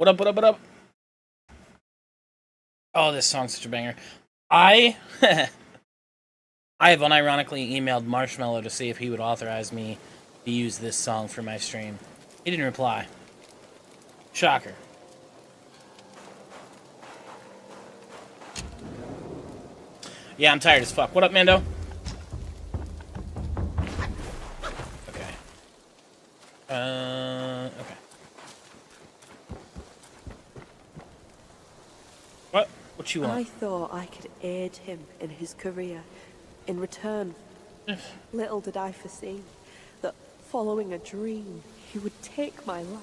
What up, what up, what up? Oh, this song's such a banger. I I have unironically emailed Marshmello to see if he would authorize me to use this song for my stream. He didn't reply. Shocker. Yeah, I'm tired as fuck. What up, Mando? Okay. Okay. What you want? I thought I could aid him in his career. In return, little did I foresee that following a dream, he would take my life.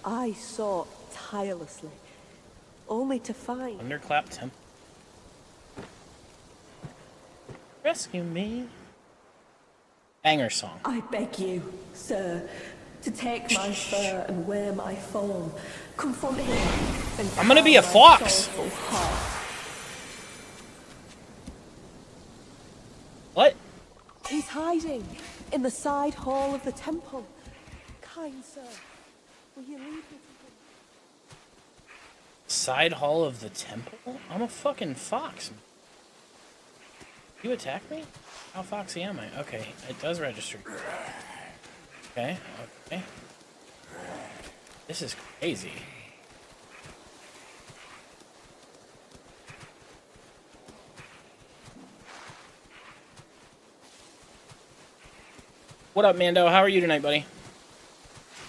I sought tirelessly, only to find... Thunderclap Temple. Rescue me. Banger song. I beg you, sir, to take my fur and wear my form. Confront him and I'm gonna be a fox. What? He's hiding in the side hall of the temple. Kind sir, will you leave me to him? Side hall of the temple? I'm a fucking fox. You attack me? How foxy am I? Okay, it does register. Okay, okay. This is crazy. What up, Mando? How are you tonight, buddy?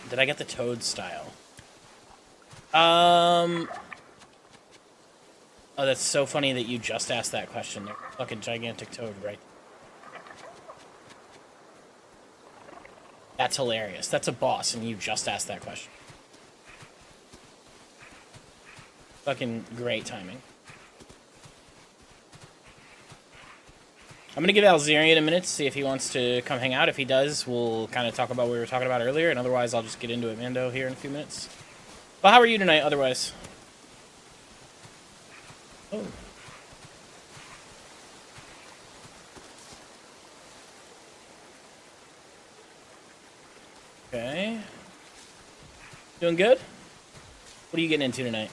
Did I get the toad style? Oh, that's so funny that you just asked that question. They're fucking gigantic toad, right? That's hilarious. That's a boss, and you just asked that question. Fucking great timing. I'm gonna give Alzerian a minute to see if he wants to come hang out. If he does, we'll kind of talk about what we were talking about earlier, and otherwise I'll just get into it, Mando, here in a few minutes. Well, how are you tonight, otherwise? Oh. Okay. Doing good? What are you getting into tonight?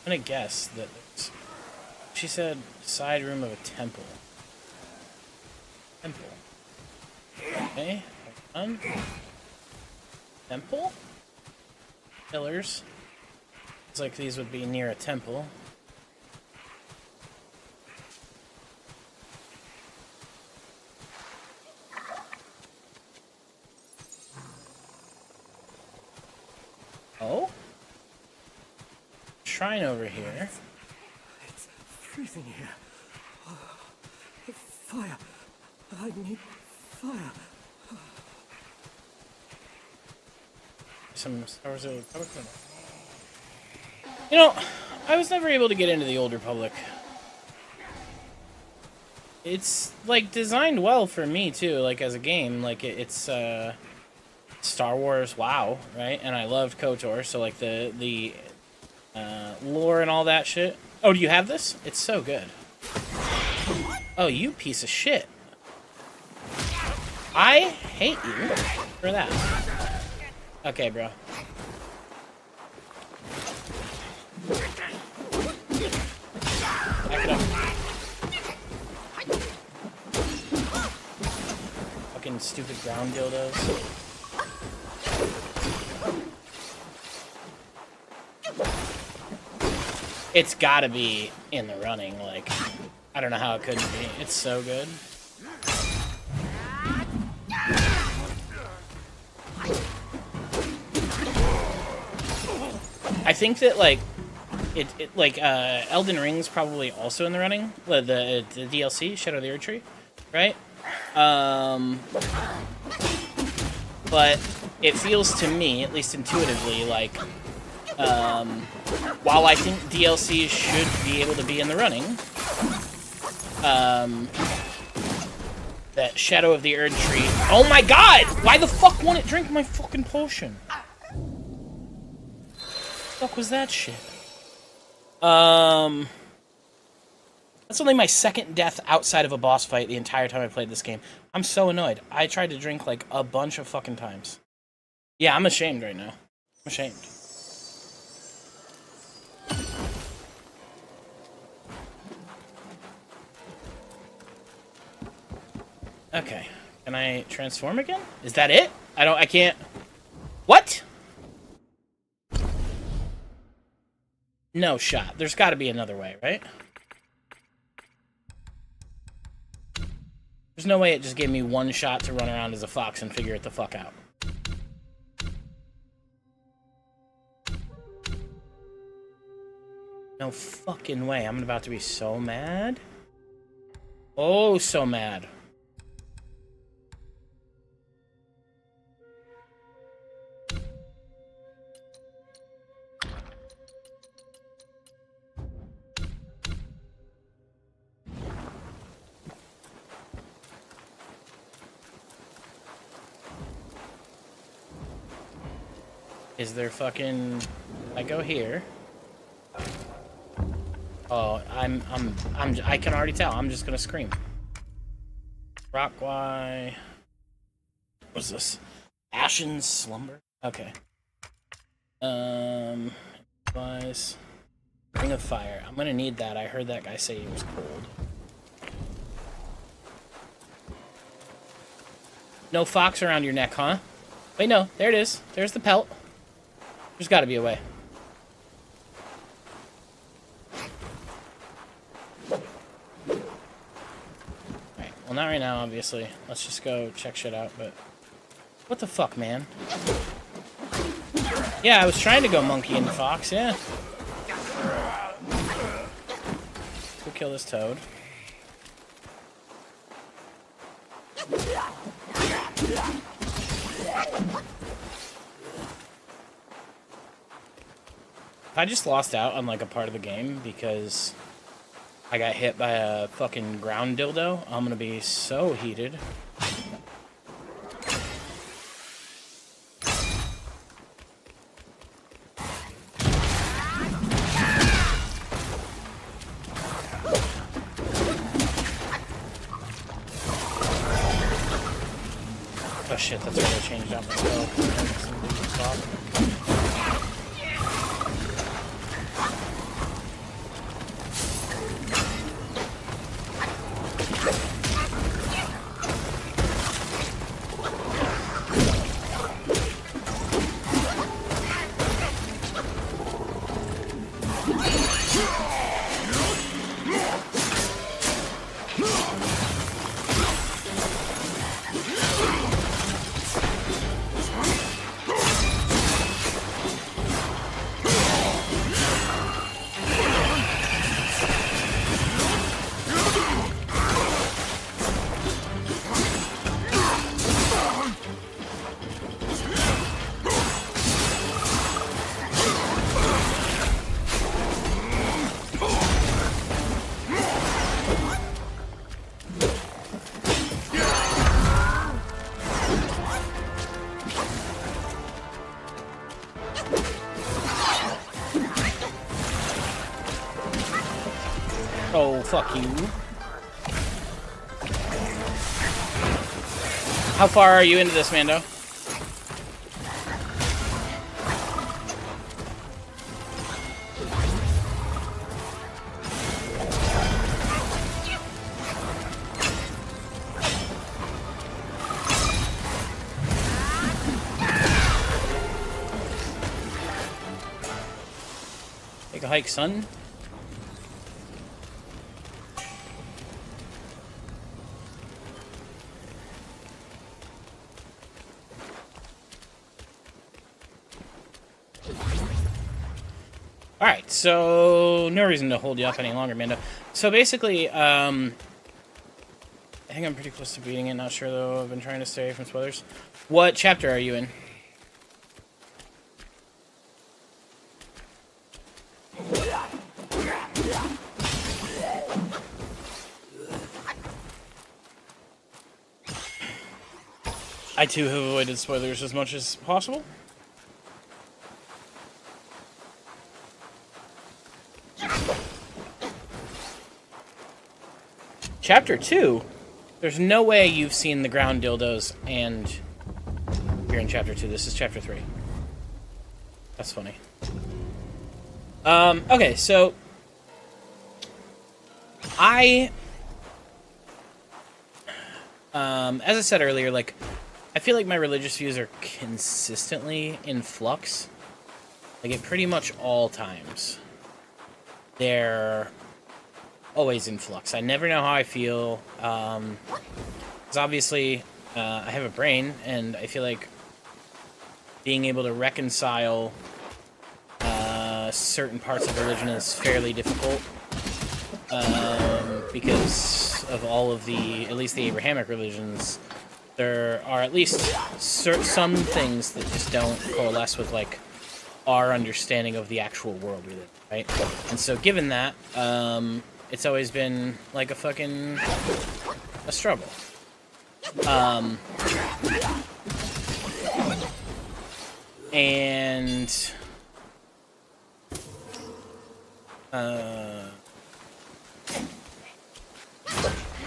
I'm gonna guess that it's, she said side room of a temple. Temple. Okay. Temple? Pillars. Looks like these would be near a temple. Oh? Shrine over here. It's freezing here. Fire. I need fire. Some Star Wars Old Republic. You know, I was never able to get into the Old Republic. It's, like, designed well for me, too, like, as a game. Like, it's, Star Wars, wow, right? And I loved KOTOR, so, like, the lore and all that shit. Oh, do you have this? It's so good. Oh, you piece of shit. I hate you for that. Okay, bro. Back it up. Fucking stupid ground dildos. It's gotta be in the running, like, I don't know how it couldn't be. It's so good. I think that, like, Elden Ring's probably also in the running, the DLC, Shadow of the Erdtree, right? But it feels to me, at least intuitively, like, while I think DLC should be able to be in the running, that Shadow of the Erdtree... Oh my god! Why the fuck won't it drink my fucking potion? What the fuck was that shit? Let's That's only my second death outside of a boss fight the entire time I played this game. I'm so annoyed. I tried to drink like a bunch of fucking times. Yeah, I'm ashamed right now. I'm ashamed. Okay. Can I transform again? Is that it? I can't... What? No shot. There's got to be another way, right? There's no way it just gave me one shot to run around as a fox and figure it the fuck out. No fucking way. I'm about to be so mad. Oh, so mad. Is there fucking... I go here. Oh, I can already tell. I'm just gonna scream. Rockwhy. What's this? Ashen Slumber? Okay. Wise. Ring of Fire. I'm gonna need that. I heard that guy say he was cold. No fox around your neck, huh? Wait, no. There it is. There's the pelt. There's gotta be a way. Alright, well not right now, obviously. Let's just go check shit out, but... What the fuck, man? Yeah, I was trying to go monkey and fox, yeah. Let's go kill this toad. I just lost out on, like, a part of the game because I got hit by a fucking ground dildo, I'm gonna be so heated. Oh shit, that's why I changed out my spell. Oh, fuck you. How far are you into this, Mando? Take a hike, son. Alright, so no reason to hold you up any longer, Mando. So basically, I think I'm pretty close to beating it, not sure though. I've been trying to stay away from spoilers. What chapter are you in? I too have avoided spoilers as much as possible. Chapter 2? There's no way you've seen the ground dildos and you're in Chapter 2. This is Chapter 3. That's funny. Okay, so as I said earlier, like, I feel like my religious views are consistently in flux. Like, at pretty much all times. They're always in flux. I never know how I feel. Because obviously, I have a brain, and I feel like being able to reconcile certain parts of religion is fairly difficult. Because of all of the, at least the Abrahamic religions, there are at least some things that just don't coalesce with, like, our understanding of the actual world we live in, right? And so given that, it's always been, like, a struggle. And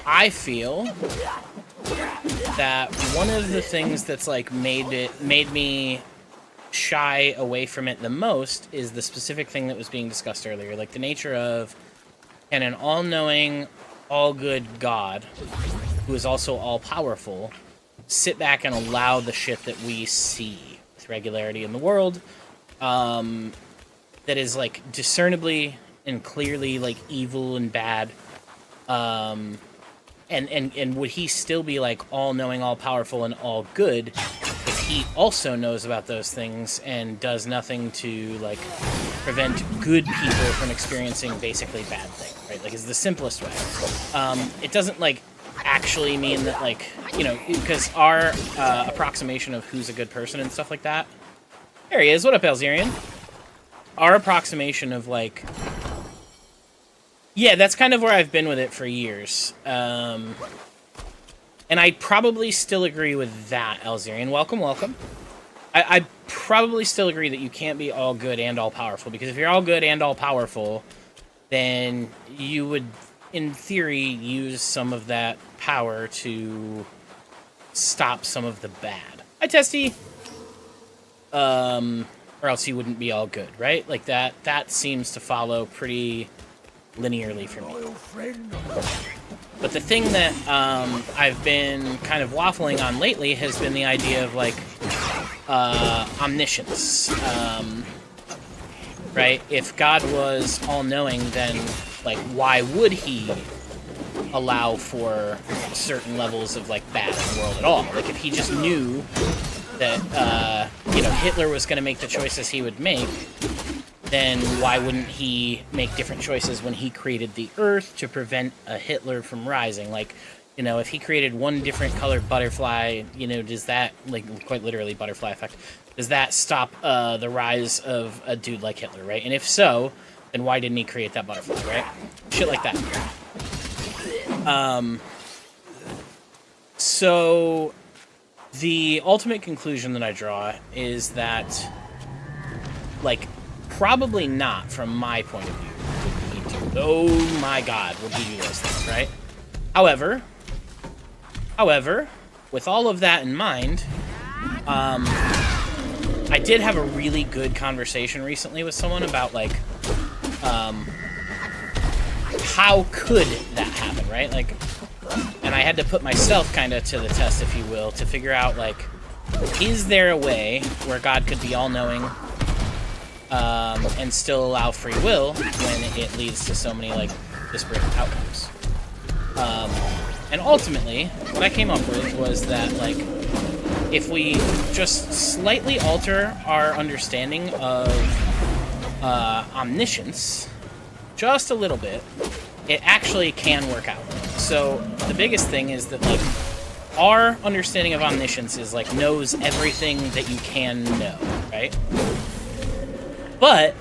I feel that one of the things that's, like, made me shy away from it the most is the specific thing that was being discussed earlier, like the nature of, can an all-knowing, all-good God, who is also all-powerful, sit back and allow the shit that we see with regularity in the world, that is, like, discernibly and clearly, like, evil and bad, and would he still be, like, all-knowing, all-powerful, and all-good if he also knows about those things and does nothing to, like, prevent good people from experiencing basically bad things, right? Like, is the simplest way. It doesn't, like, actually mean that, like, you know, because our approximation of who's a good person and stuff like that. There he is. What up, Elzerian? Our approximation of, like, yeah, that's kind of where I've been with it for years. And I probably still agree with that, Elzerian. Welcome, welcome. I probably still agree that you can't be all good and all powerful, because if you're all good and all powerful, then you would, in theory, use some of that power to stop some of the bad. Hi, Testy. Or else you wouldn't be all good, right? Like, that seems to follow pretty linearly for me. But the thing that I've been kind of waffling on lately has been the idea of, like, omniscience. Right? If God was all-knowing, then, like, why would he allow for certain levels of, like, bad in the world at all? Like, if he just knew that, you know, Hitler was going to make the choices he would make, then why wouldn't he make different choices when he created the Earth to prevent a Hitler from rising? Like, you know, if he created one different colored butterfly, you know, does that, like, quite literally butterfly effect, does that stop the rise of a dude like Hitler, right? And if so, then why didn't he create that butterfly, right? Shit like that. So the ultimate conclusion that I draw is that, like, probably not, from my point of view, would he do, oh my god, would he do those things, right? However, with all of that in mind, I did have a really good conversation recently with someone about, like, how could that happen, right? Like, and I had to put myself kind of to the test, if you will, to figure out, like, is there a way where God could be all-knowing, and still allow free will when it leads to so many, like, disparate outcomes. And ultimately, what I came up with was that, like, if we just slightly alter our understanding of omniscience just a little bit, it actually can work out. So the biggest thing is that, like, our understanding of omniscience is, like, knows everything that you can know, right? But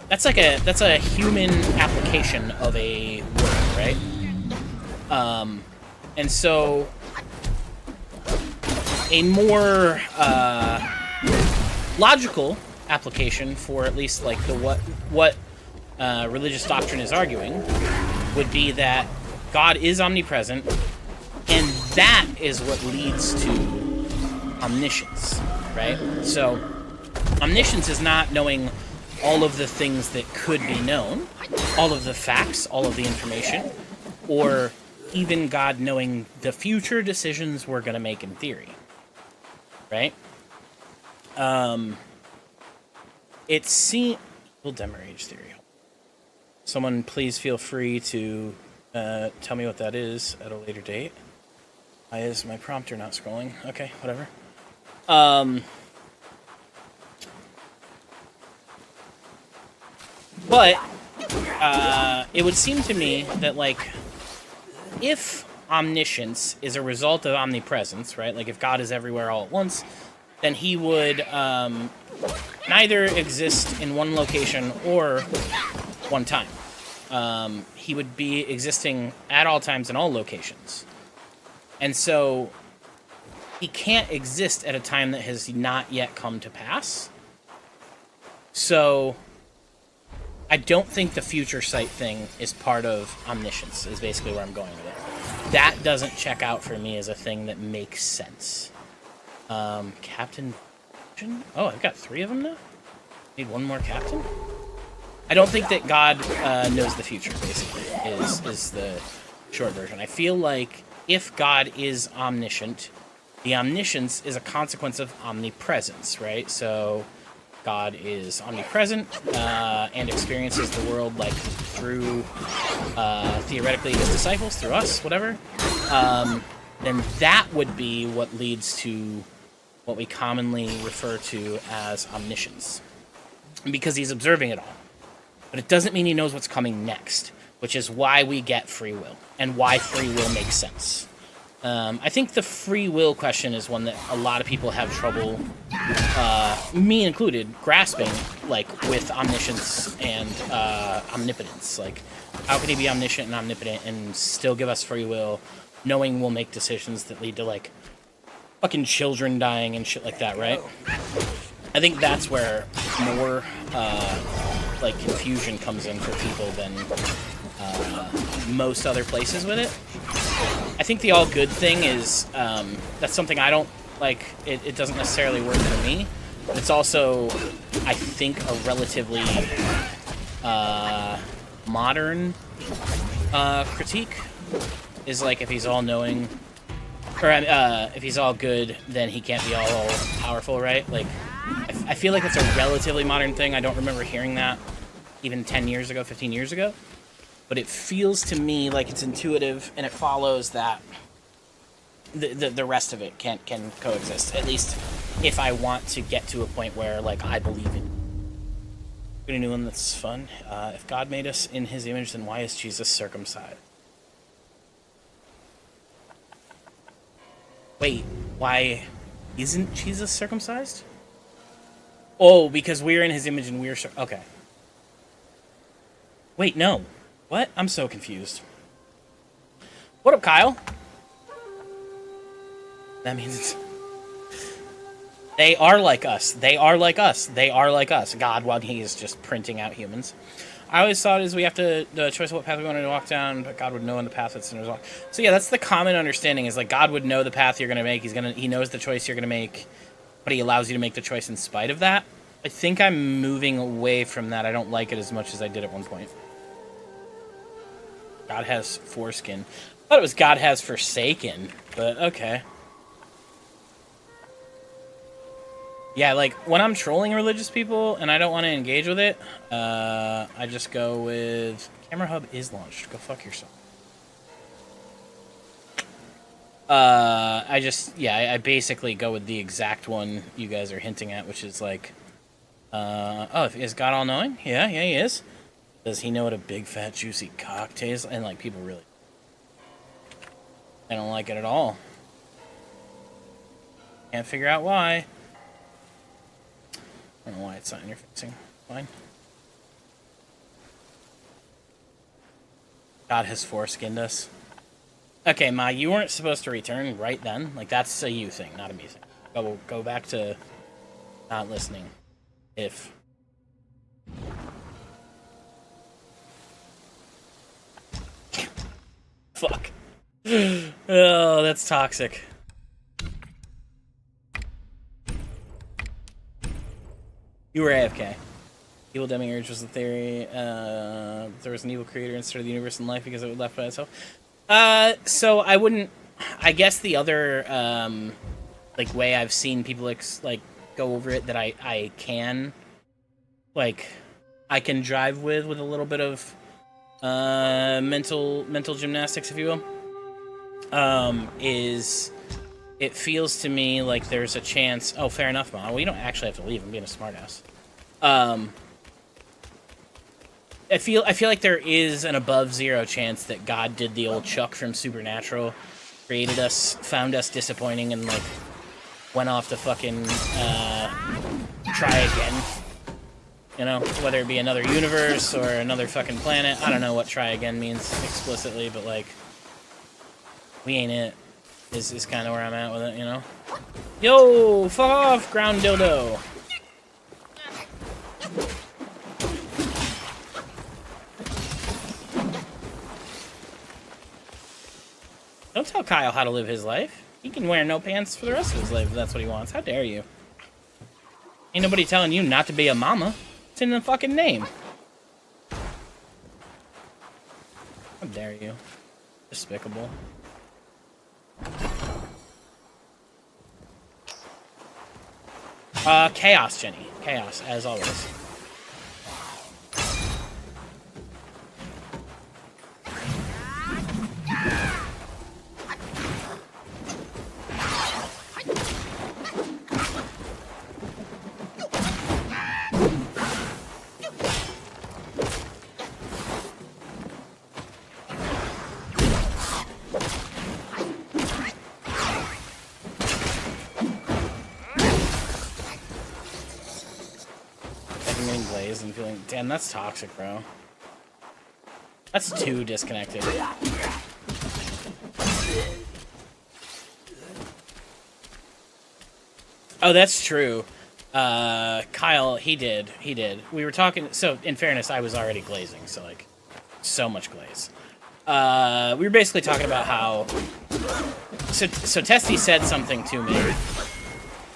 that's a human application of a word, right? And so a more logical application for at least, like, the what religious doctrine is arguing would be that God is omnipresent, and that is what leads to omniscience, right? So omniscience is not knowing all of the things that could be known, all of the facts, all of the information, or even God knowing the future decisions we're going to make in theory, right? It seems... We'll demo age theory. Someone please feel free to tell me what that is at a later date. Why is my prompter not scrolling? Okay, whatever. But it would seem to me that, like, if omniscience is a result of omnipresence, right? Like, if God is everywhere all at once, then he would neither exist in one location or one time. He would be existing at all times in all locations. And so he can't exist at a time that has not yet come to pass. So I don't think the future sight thing is part of omniscience, is basically where I'm going with it. That doesn't check out for me as a thing that makes sense. Captain... Oh, I've got 3 of them now? Need one more captain? I don't think that God knows the future, basically, is the short version. I feel like if God is omniscient, the omniscience is a consequence of omnipresence, right? So God is omnipresent and experiences the world, like, through, theoretically, his disciples, through us, whatever. Then that would be what leads to what we commonly refer to as omniscience, because he's observing it all. But it doesn't mean he knows what's coming next, which is why we get free will, and why free will makes sense. I think the free will question is one that a lot of people have trouble, me included, grasping, like, with omniscience and omnipotence. Like, how can he be omniscient and omnipotent and still give us free will, knowing we'll make decisions that lead to, like, fucking children dying and shit like that, right? I think that's where more, like, confusion comes in for people than most other places with it. I think the all good thing is, that's something I don't, like, it doesn't necessarily work for me, but it's also, I think, a relatively modern critique, is like, if he's all-knowing, or if he's all good, then he can't be all powerful, right? Like, I feel like that's a relatively modern thing. I don't remember hearing that even 10 years ago, 15 years ago. But it feels to me like it's intuitive, and it follows that the rest of it can coexist. At least if I want to get to a point where, like, I believe in. Got a new one that's fun. If God made us in his image, then why is Jesus circumcised? Wait, why isn't Jesus circumcised? Oh, because we're in his image and we're... Okay. Wait, no. What? I'm so confused. What up, Kyle? That means... They are like us. They are like us. They are like us. God, while he is just printing out humans. I always thought is we have to... The choice of what path we want to walk down, but God would know in the path that sinners walk. So yeah, that's the common understanding, is like God would know the path you're going to make. He knows the choice you're going to make, but he allows you to make the choice in spite of that. I think I'm moving away from that. I don't like it as much as I did at one point. God has foreskin. I thought it was God has forsaken, but okay. Yeah, like, when I'm trolling religious people and I don't want to engage with it, I just go with, Camera Hub is launched. Go fuck yourself. I basically go with the exact one you guys are hinting at, which is like, is God all-knowing? Yeah, he is. Does he know what a big, fat, juicy cock tastes? And, like, people really... I don't like it at all. Can't figure out why. I don't know why it's not interfacing. Fine. God has foreskinned us. Okay, Ma, you weren't supposed to return right then. Like, that's a you thing, not a me thing. Go back to not listening. If... Fuck. Oh, that's toxic. You were AFK. Evil demiurge was the theory. There was an evil creator instead of the universe and life because it was left by itself. So I wouldn't. I guess the other like way I've seen people like go over it that I can drive with a little bit of mental gymnastics, if you will. Is it feels to me like there's a chance. Oh, fair enough, Mom. Well, you don't actually have to leave. I'm being a smartass. I feel like there is an above zero chance that God did the old Chuck from Supernatural, created us, found us disappointing, and like went off to fucking try again. You know, whether it be another universe or another fucking planet. I don't know what try again means explicitly, but like, we ain't it. Is kind of where I'm at with it, you know? Yo, fuck off, ground dildo. Don't tell Kyle how to live his life. He can wear no pants for the rest of his life if that's what he wants. How dare you? Ain't nobody telling you not to be a mama. It's in the fucking name. How dare you? Despicable. Chaos, Jenny. Chaos, as always. And feeling, damn, that's toxic, bro. That's too disconnected. Oh, that's true. Kyle, he did. We were talking, so in fairness, I was already glazing, so like, so much glaze. We were basically talking about how, so Testy said something to me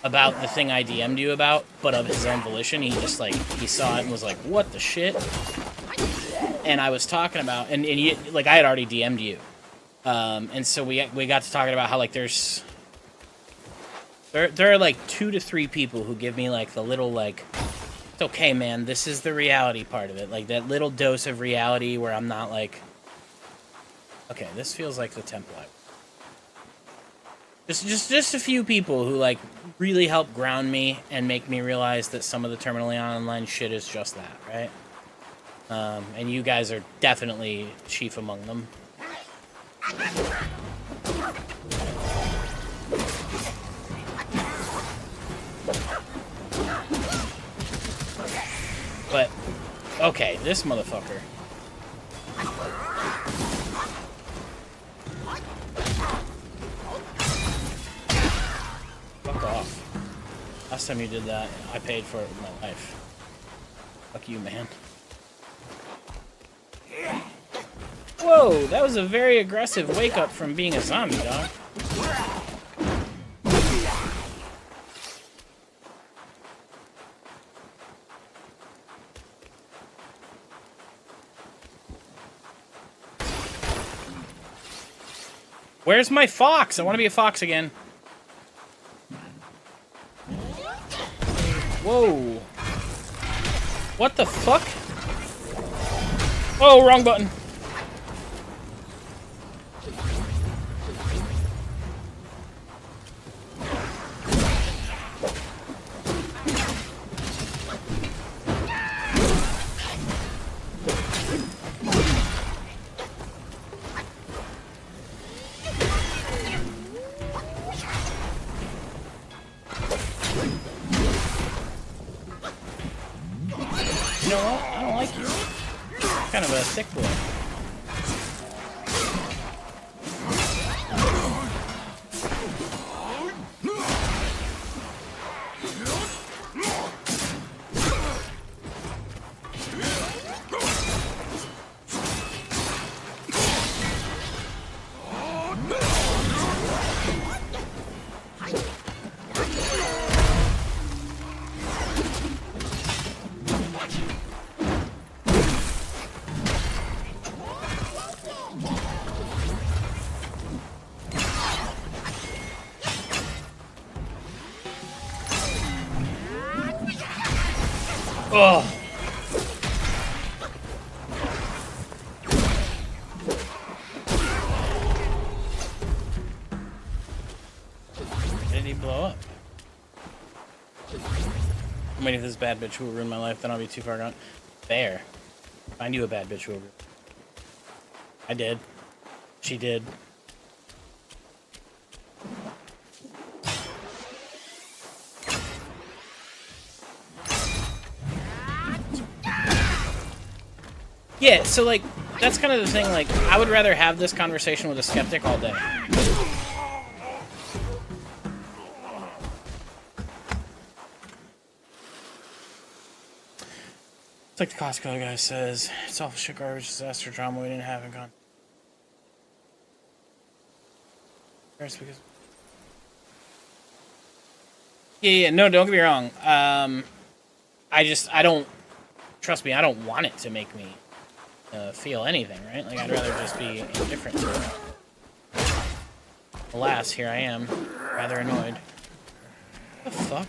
about the thing I DM'd you about, but of his own volition. He just like, he saw it and was like, what the shit? And I was talking about, and you, like, I had already DM'd you. And so we got to talking about how like there are like 2 to 3 people who give me like the little like, it's okay, man, this is the reality part of it. Like that little dose of reality where I'm not like, okay, this feels like the temple. Just a few people who like really help ground me and make me realize that some of the terminally online shit is just that, right? And you guys are definitely chief among them. But okay, this motherfucker. Fuck off. Last time you did that, I paid for it with my life. Fuck you, man. Whoa, that was a very aggressive wake-up from being a zombie, dog. Where's my fox? I want to be a fox again. Whoa. What the fuck? Oh, wrong button. You know what? I don't like you. Kind of a sick boy. Oh. Did he blow up? I'm waiting for this bad bitch who will ruin my life, then I'll be too far gone. There. Find you a bad bitch who will ruin. I did. She did. Yeah, so like, that's kind of the thing, like, I would rather have this conversation with a skeptic all day. It's like the Costco guy says, it's all shit garbage, disaster, drama we didn't have in con. Because... Yeah, no, don't get me wrong. I don't, trust me, I don't want it to make me feel anything, right? Like, I'd rather just be indifferent to it. Alas, here I am, rather annoyed. What the fuck?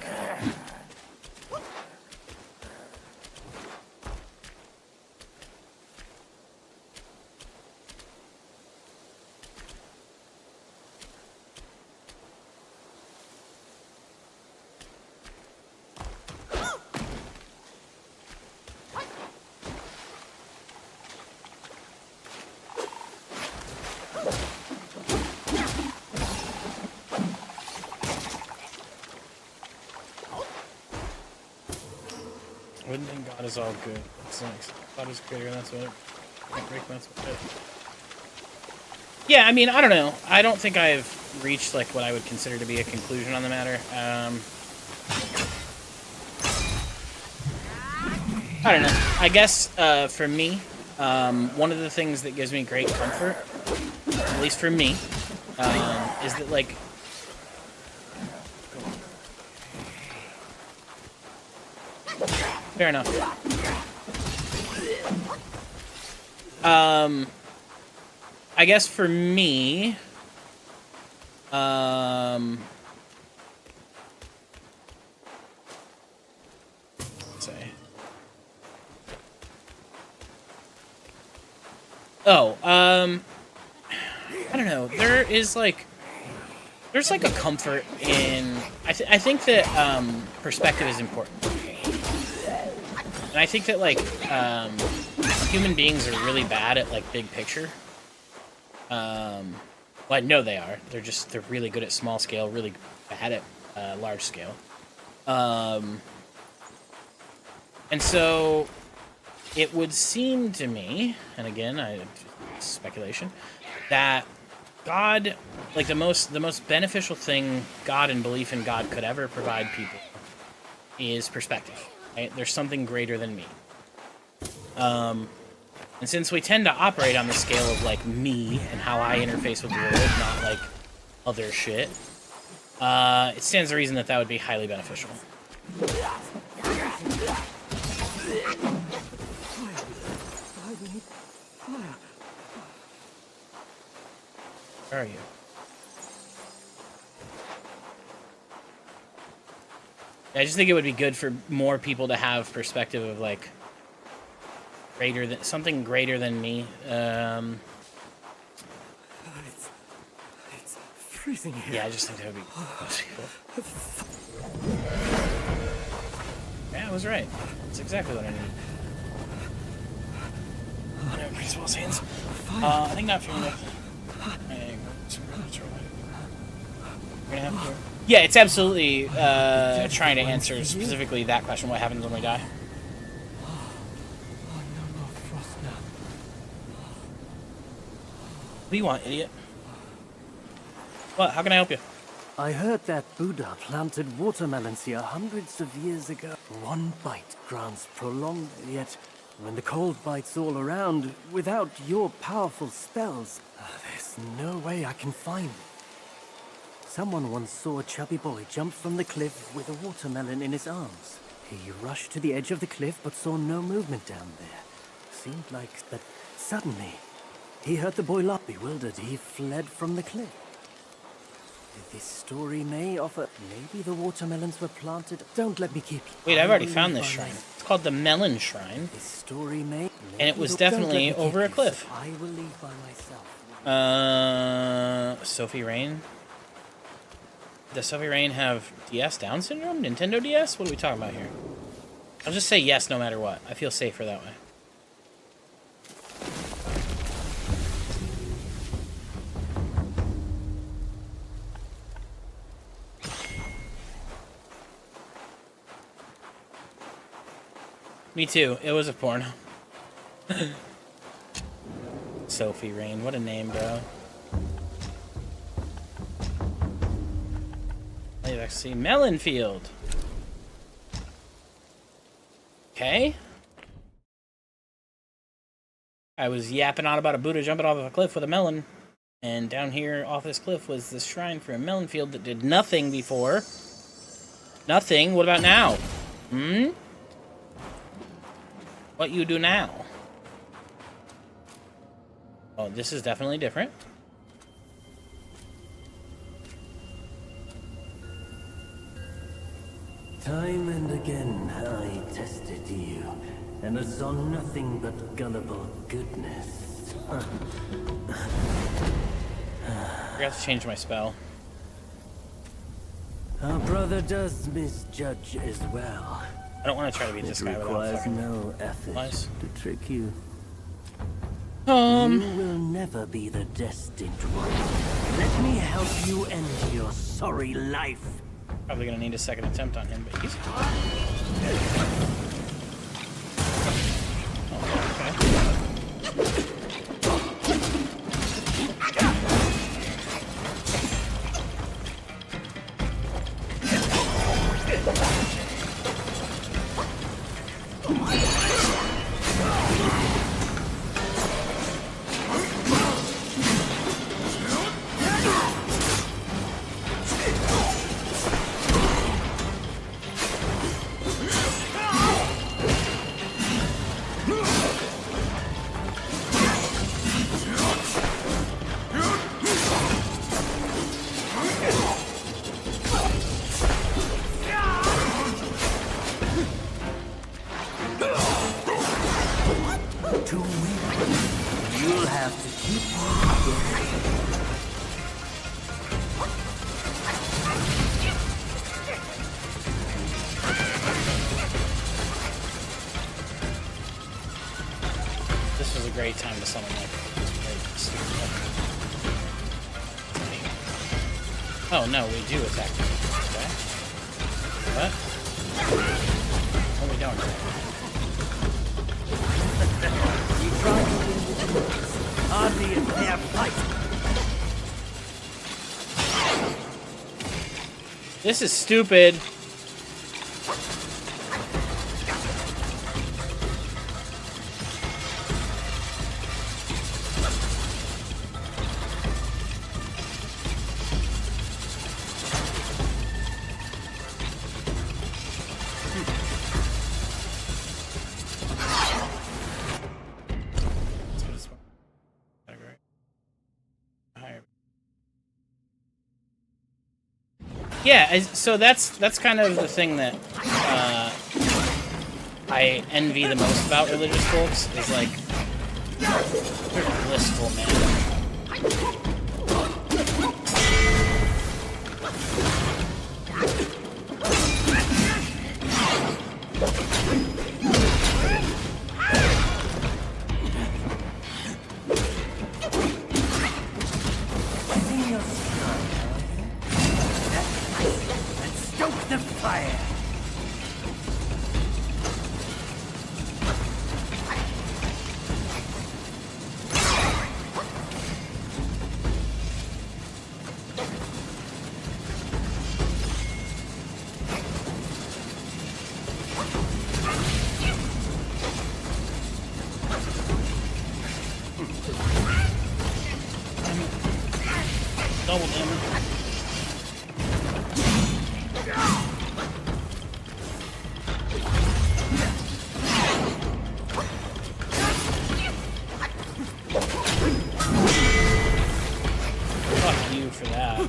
Wouldn't think God is all good. It's nice. God is creator, and that's what it. Can't break, that's what it. Yeah, I mean, I don't know. I don't think I've reached like what I would consider to be a conclusion on the matter. I don't know. I guess for me, one of the things that gives me great comfort, at least for me, is that like. Fair enough. I guess for me, let's say. Oh, I don't know. There's like a comfort in. I think that perspective is important. And I think that, like, human beings are really bad at, like, big picture. Well, I know they are. They're really good at small scale, really bad at large scale. And so it would seem to me, and again, speculation, that God, like, the most beneficial thing God and belief in God could ever provide people is perspective. Right? There's something greater than me. And since we tend to operate on the scale of, like, me and how I interface with the world, not, like, other shit, it stands to reason that would be highly beneficial. Where are you? I just think it would be good for more people to have perspective of, like, something greater than me. It's freezing here. Yeah, I just think that would be most people. Yeah, I was right. That's exactly what I need. Pretty small scenes. I think not for you. We're gonna have to. Yeah, it's absolutely trying to answer specifically that question. What happens when we die? Oh, no more frost now. What do you want, idiot? What? How can I help you? I heard that Buddha planted watermelons here hundreds of years ago. One bite grants prolonged, yet when the cold bites all around, without your powerful spells, there's no way I can find them. Someone once saw a chubby boy jump from the cliff with a watermelon in his arms. He rushed to the edge of the cliff but saw no movement down there. Seemed like that suddenly he heard the boy laugh. Bewildered, he fled from the cliff. This story may offer. Maybe the watermelons were planted. Don't let me keep you. Wait, I've already found this shrine. It's called the Melon Shrine. This story may... And it was Don't definitely let me over a keep cliff. this. I will leave by myself. Sophie Rain? Does Sophie Rain have DS Down syndrome? Nintendo DS? What are we talking about here? I'll just say yes no matter what. I feel safer that way. Me too. It was a porno. Sophie Rain. What a name, bro. Let's see. Melonfield. Okay. I was yapping on about a Buddha jumping off of a cliff with a melon. And down here off this cliff was this shrine for a melon field that did nothing before. Nothing? What about now? Hmm? What you do now? Oh, this is definitely different. Time and again I tested you, and I saw nothing but gullible goodness. I forgot to change my spell. Our brother does misjudge as well. I don't want to try to beat this guy It without requires fucking no effort lies. to trick you. You will never be the destined one. Let me help you end your sorry life. Probably gonna need a second attempt on him, but he's... Oh, okay. To win, you'll have to keep on going. This was a great time to summon like this. Oh no, we do attack. Okay. What? What are we doing? You try to win with words. Hardly a fair fight. This is stupid. Yeah, so that's kind of the thing that I envy the most about religious folks is like they're blissful, man. Sing your song, and stoke the fire. Double damage. Fuck you for that.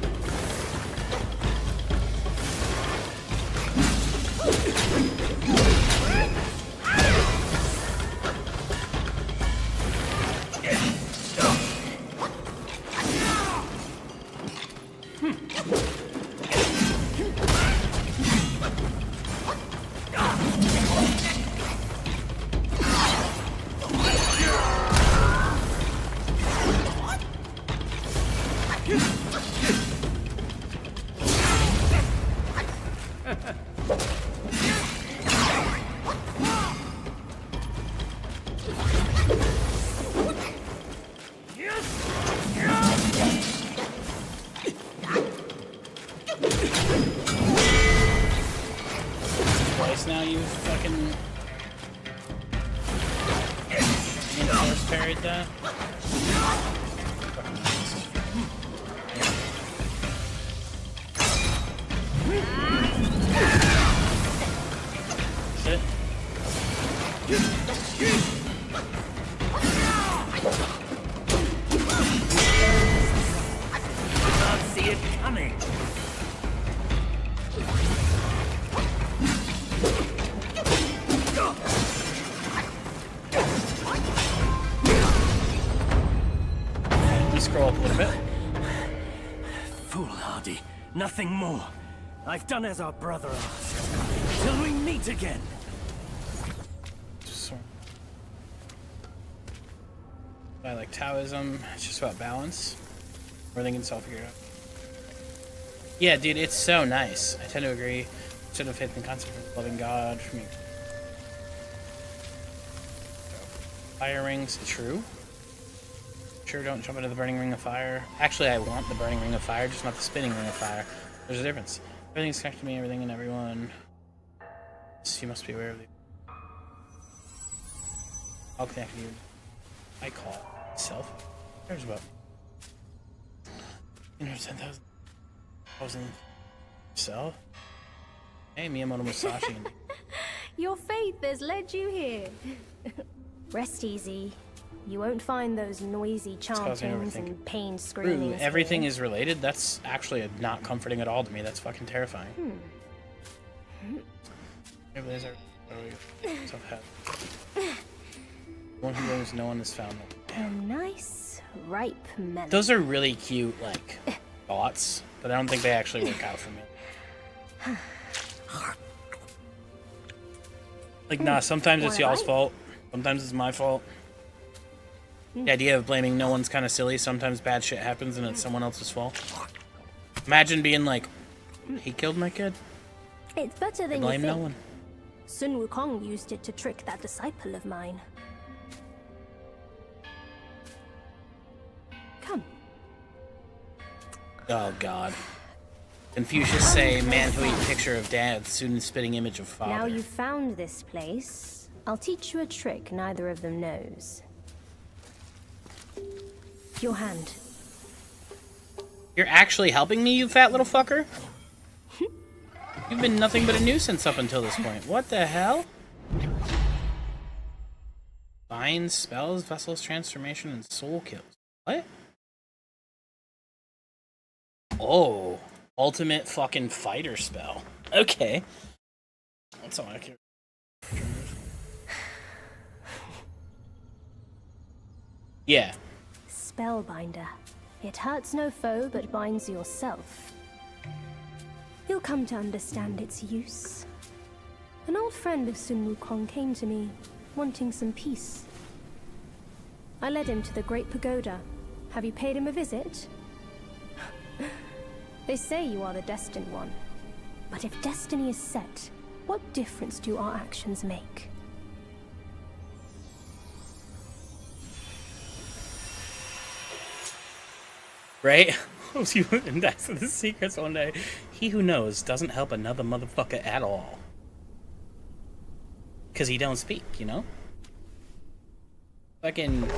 Twice now you fucking force parried that. Shit. Can't see it coming. Let me scroll up a little bit. Foolhardy. Nothing more. I've done as our brother asked. Till we meet again. So, I like Taoism. It's just about balance. Everything can self-figure out. Yeah, dude, it's so nice. I tend to agree. Instead of faith and concept of loving God for me. Fire rings, true. Sure, don't jump into the burning ring of fire. Actually, I want the burning ring of fire, just not the spinning ring of fire. There's a difference. Everything's connected to me, everything and everyone. So you must be aware of the. I'll connect you. I call myself. Who cares about? 10,000. Self. Hey, Miyamoto Musashi. Your faith has led you here. Rest easy. You won't find those noisy causing chantings overthinking. and pain True, screamings. everything here. is related. That's actually not comforting at all to me. That's fucking terrifying. Maybe there's one who knows no one has found them. A nice, ripe melon. Those are really cute, like, thoughts, but I don't think they actually work out for me. Like, nah, sometimes it's y'all's fault. Sometimes it's my fault. The idea of blaming no one's kind of silly. Sometimes bad shit happens and it's someone else's fault. Imagine being like, he killed my kid. It's better than you Blame think. no one. Sun Wukong used it to trick that disciple of mine. Come. Oh, God. Confucius say, man who eat picture of dad, student spitting image of father. Now you've found this place, I'll teach you a trick neither of them knows. Your hand. You're actually helping me, you fat little fucker? You've been nothing but a nuisance up until this point. What the hell? Binds, spells, vessels, transformation, and soul kills. What? Oh. Ultimate fucking fighter spell. Okay. That's all I care. Yeah. Spellbinder. It hurts no foe, but binds yourself. You'll come to understand its use. An old friend of Sun Wukong came to me, wanting some peace. I led him to the Great Pagoda. Have you paid him a visit? They say you are the destined one. But if destiny is set, what difference do our actions make? Right? And that's the secrets one day. He who knows doesn't help another motherfucker at all. Because he don't speak, you know? Fucking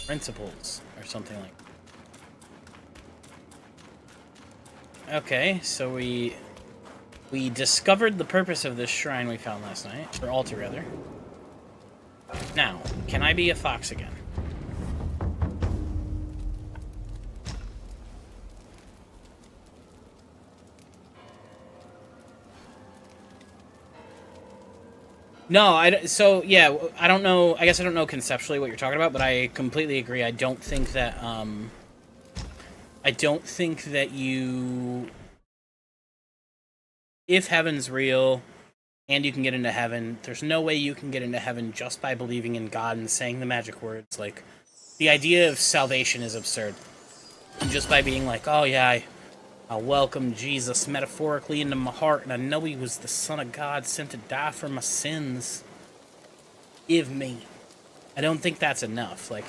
principles or something like that. Okay, so we discovered the purpose of this shrine we found last night, or altar rather. Now, can I be a fox again? No, so yeah, I don't know, I guess I don't know conceptually what you're talking about, but I completely agree. I don't think that I don't think that if heaven's real and you can get into heaven, there's no way you can get into heaven just by believing in God and saying the magic words. Like, the idea of salvation is absurd. And just by being like, oh yeah, I'll welcome Jesus metaphorically into my heart, and I know he was the Son of God sent to die for my sins. Give me. I don't think that's enough. Like,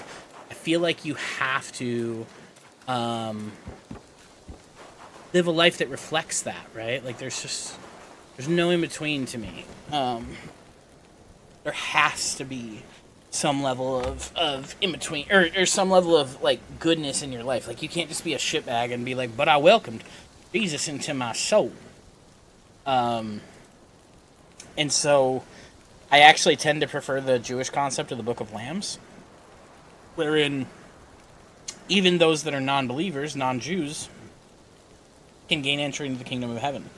I feel like you have to live a life that reflects that, right? Like, there's no in between to me. There has to be some level of in between, or some level of like goodness in your life. Like, you can't just be a shitbag and be like, but I welcomed Jesus into my soul. And so I actually tend to prefer the Jewish concept of the Book of Lambs, wherein even those that are non-believers, non-Jews, can gain entry into the kingdom of heaven.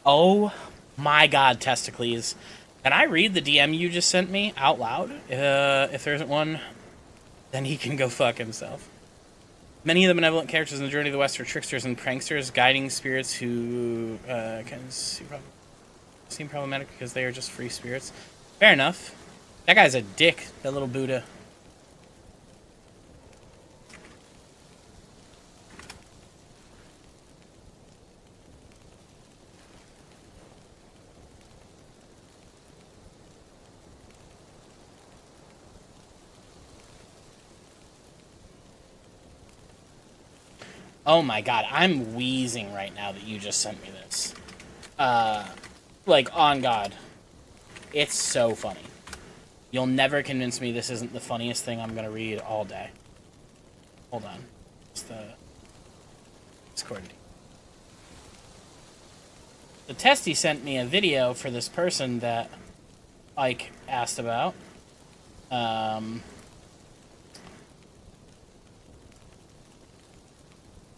Oh my God, Testicles. Can I read the DM you just sent me out loud? If there isn't one, then he can go fuck himself. Many of the benevolent characters in the Journey of the West are tricksters and pranksters, guiding spirits who can seem problematic because they are just free spirits. Fair enough. That guy's a dick, that little Buddha. Oh my God, I'm wheezing right now that you just sent me this. Like, on God. It's so funny. You'll never convince me this isn't the funniest thing I'm gonna read all day. Hold on. It's the Discord. The Testy sent me a video for this person that Ike asked about.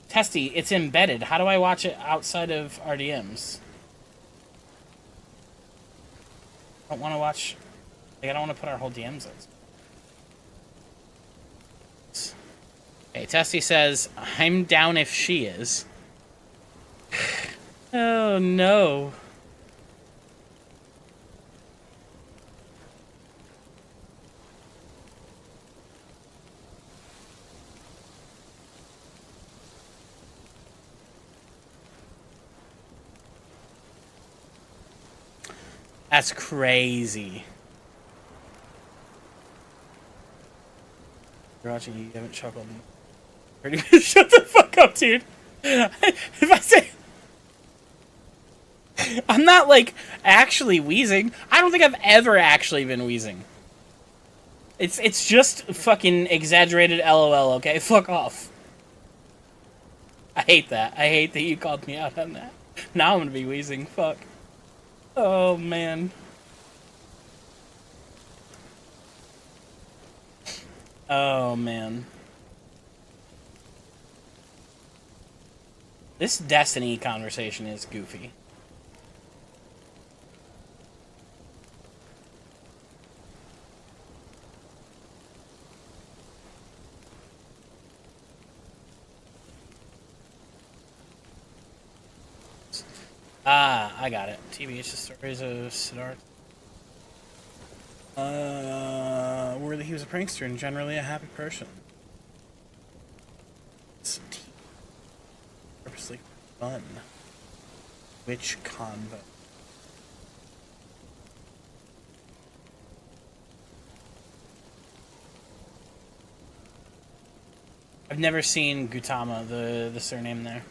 Testy, it's embedded. How do I watch it outside of RDMs? I don't want to watch... Like, I don't want to put our whole DMs in. Okay, Testy says, I'm down if she is. Oh, no. That's crazy. You're watching, you haven't chuckled. Shut the fuck up, dude. If I say... I'm not, like, actually wheezing. I don't think I've ever actually been wheezing. It's just fucking exaggerated LOL, okay? Fuck off. I hate that. I hate that you called me out on that. Now I'm gonna be wheezing. Fuck. Oh, man. Oh, man. This Destiny conversation is goofy. Ah, I got it. TBH's stories of Siddharth. Where he was a prankster and generally a happy person. It's purposely fun. Which convo? I've never seen Gautama, the surname there.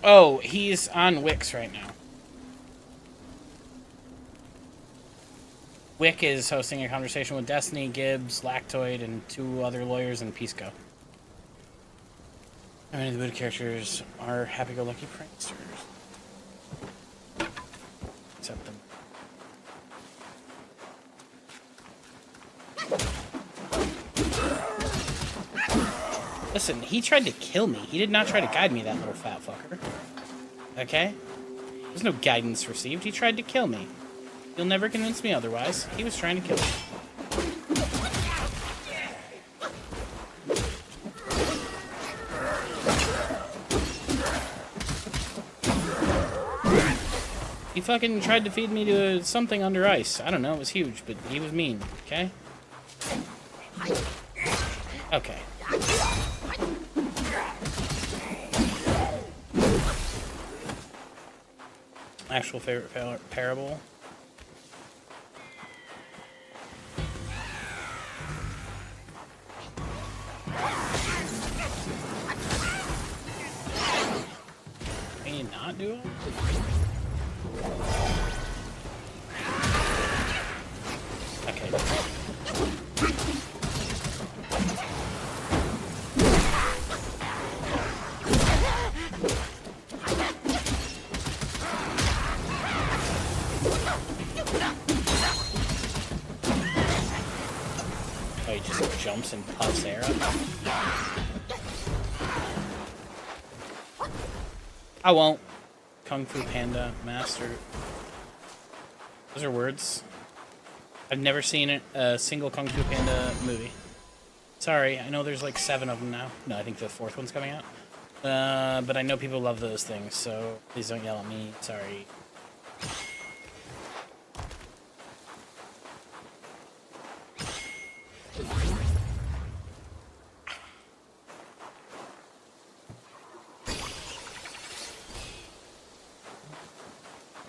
Oh, he's on Wix right now. Wick is hosting a conversation with Destiny, Gibbs, Lactoid, and 2 other lawyers in Pisco. Many of the good characters are happy-go-lucky pranksters. Except them. Listen, he tried to kill me. He did not try to guide me, that little fat fucker. Okay? There's no guidance received. He tried to kill me. You'll never convince me otherwise. He was trying to kill me. He fucking tried to feed me to something under ice. I don't know, it was huge, but he was mean, okay? Okay. Actual favorite parable? Can you not do it? Okay. Oh, he just jumps and puffs air up. I won't. Kung Fu Panda Master. Those are words. I've never seen a single Kung Fu Panda movie. Sorry, I know there's like 7 of them now. No, I think the 4th one's coming out. But I know people love those things, so please don't yell at me. Sorry.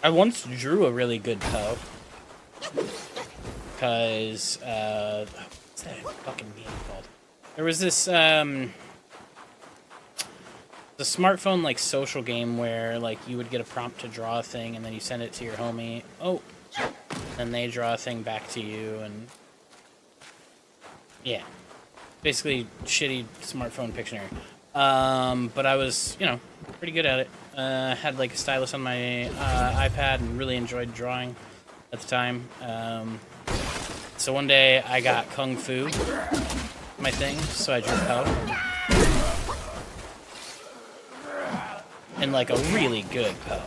I once drew a really good Poe. Because, what's that fucking game called? There was this, the smartphone, like, social game where, like, you would get a prompt to draw a thing, and then you send it to your homie. Oh! And they draw a thing back to you, and... yeah. Basically, shitty smartphone Pictionary. But I was, you know, pretty good at it. Had, like, a stylus on my iPad and really enjoyed drawing at the time. So one day I got Kung Fu, my thing, so I drew Poe. And like a really good Poe.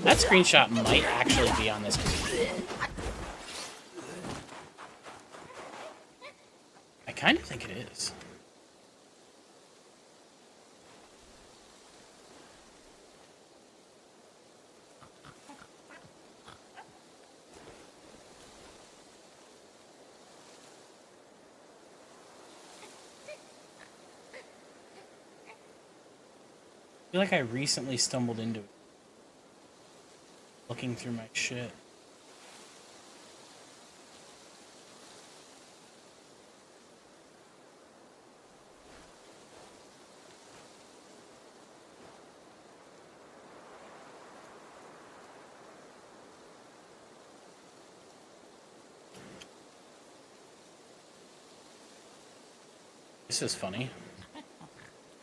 That screenshot might actually be on this computer. I kind of think it is. I feel like I recently stumbled into it. Looking through my shit. This is funny.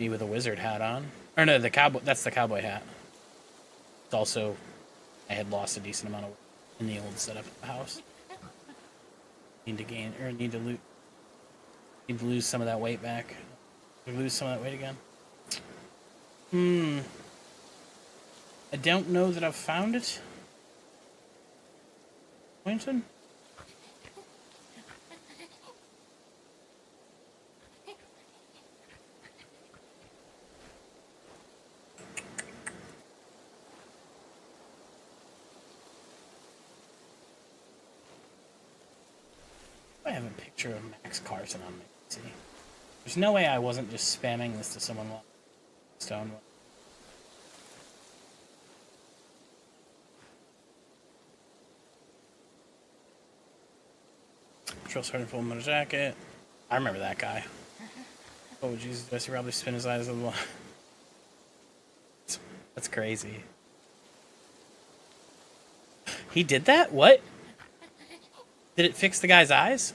Me with a wizard hat on. Or no, the cowboy. That's the cowboy hat. It's also, I had lost a decent amount of weight in the old setup of the house. Need to gain, or need to lose some of that weight back. Lose some of that weight again. I don't know that I've found it. Winton? I have a picture of Max Carson on my PC. There's no way I wasn't just spamming this to someone while Stone. Drill Sergeant Full Metal Jacket. I remember that guy. Oh Jesus, does he probably spin his eyes a little? That's crazy. He did that? What? Did it fix the guy's eyes?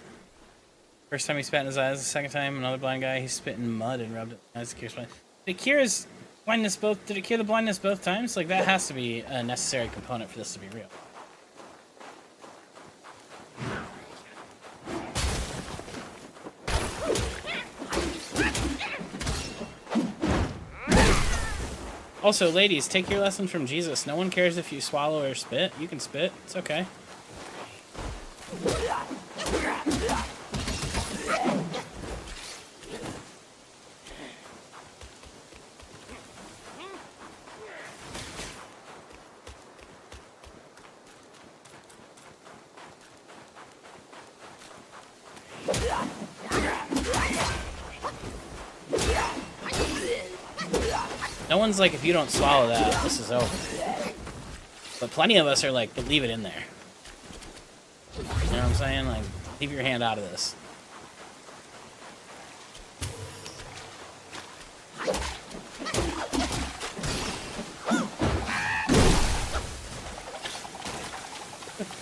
First time he spat in his eyes, the second time another blind guy, he spit in mud and rubbed it in his eyes to cure his blindness. Did it cure his blindness both? Did it cure the blindness both times? Like, that has to be a necessary component for this to be real. Also, ladies, take your lesson from Jesus. No one cares if you swallow or spit. You can spit. It's okay. No one's like, if you don't swallow that, this is over. But plenty of us are like, but leave it in there. You know what I'm saying? Like, leave your hand out of this. What the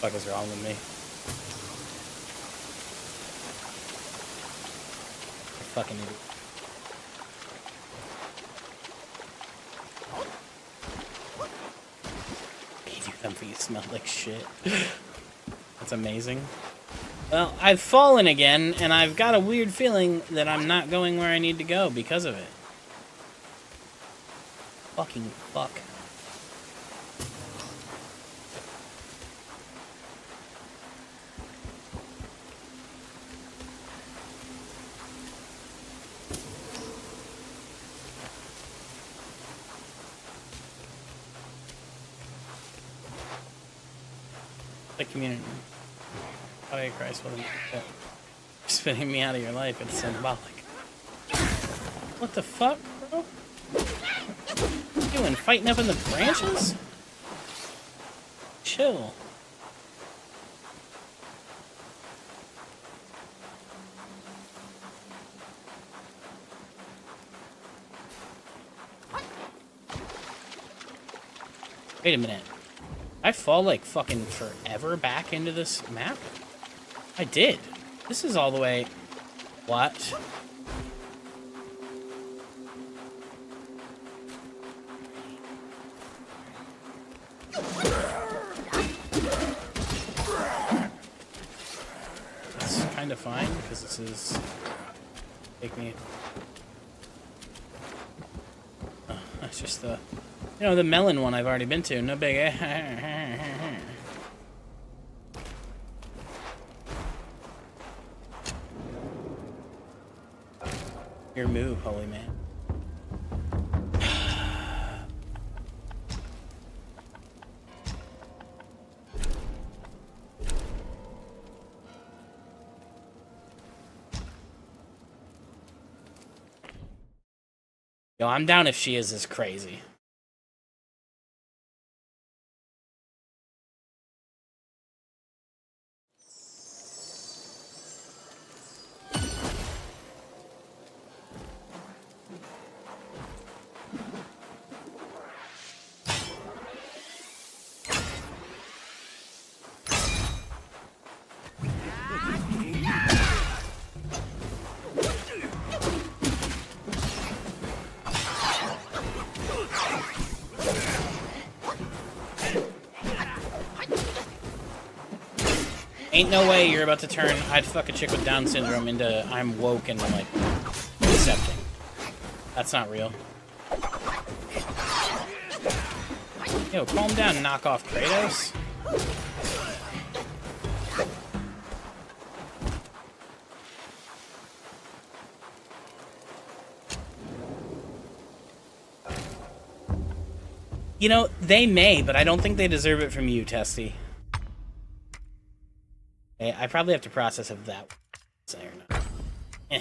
fuck is wrong with me? I fucking idiot. Them feet smell like shit. That's amazing. Well, I've fallen again, and I've got a weird feeling that I'm not going where I need to go because of it. Fucking fuck. The community. Oh, Christ, wasn't spinning me out of your life. It's symbolic. What the fuck, bro? What you doing? Fighting up in the branches? Chill. Wait a minute. I fall like fucking forever back into this map? I did. This is all the way... What? It's kind of fine because this is... Take me... Oh, that's just the... You know, the melon one I've already been to. No big... Your move, holy man. Yo, I'm down if she is as crazy. Ain't no way you're about to turn I'd fuck a chick with Down syndrome into I'm woke and like accepting. That's not real. Yo, calm down and knock off Kratos. You know, they may, but I don't think they deserve it from you, Testy. I probably have to process if that was or not. Eh.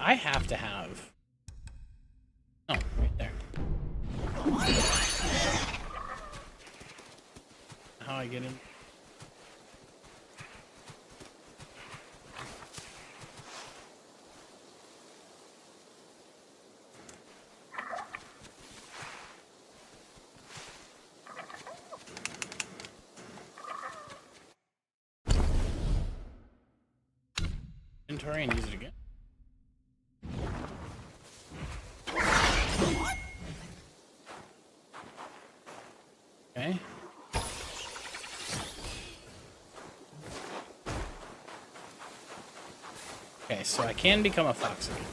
I have to have... Oh, right there. How I get in? Inventory and use it again. Okay. Okay, so I can become a fox again.